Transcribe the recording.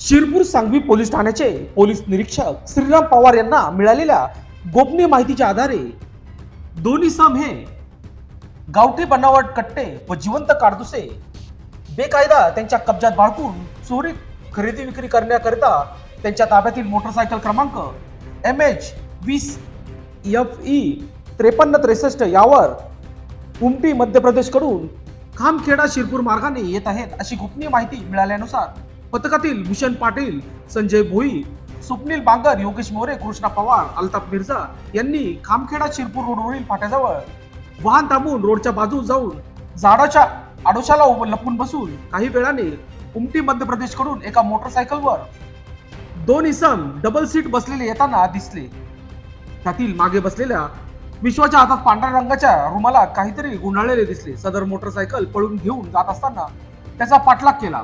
Shirpur Sangvi police ठाण्याचे police निरीक्षक श्रीराम पवार यांना मिळालेल्या गोपनीय माहितीच्या आधारे दोन इसम हे गावठी बनावट कट्टे व जिवंत कारतुसे बेकायदा त्यांच्या कब्जात बाळगून चोरी खरेदी विक्री करण्याकरिता त्यांच्या ताब्यातील मोटरसायकल क्रमांक MH20FE 5363 यावर उमटी मध्य प्रदेश कडून खामखेडा शिरपूर मार्गाने येत आहेत अशी गोपनीय माहिती मिळाल्यानुसार पथकातील भूषण पाटील, संजय भोई, स्वप्नील बांगर, योगेश मोरे, कृष्णा पवार, अल्ताफ मिर्झा यांनी खामखेडा शिरपूर रोडवरील फाट्याजवळ वाहन थांबून रोडच्या बाजू जाऊन झाडाच्या आडोशाला लपून बसून काही वेळाने उमटी मध्य प्रदेश कडून एका मोटरसायकलवर दोन इसम डबल सीट बसलेले येताना दिसले. त्यातील मागे बसलेल्या विश्वाच्या हातात पांढऱ्या रंगाच्या रुमालात काहीतरी गुंडाळलेले दिसले. सदर मोटरसायकल पळून घेऊन जात असताना त्याचा पाठलाग केला.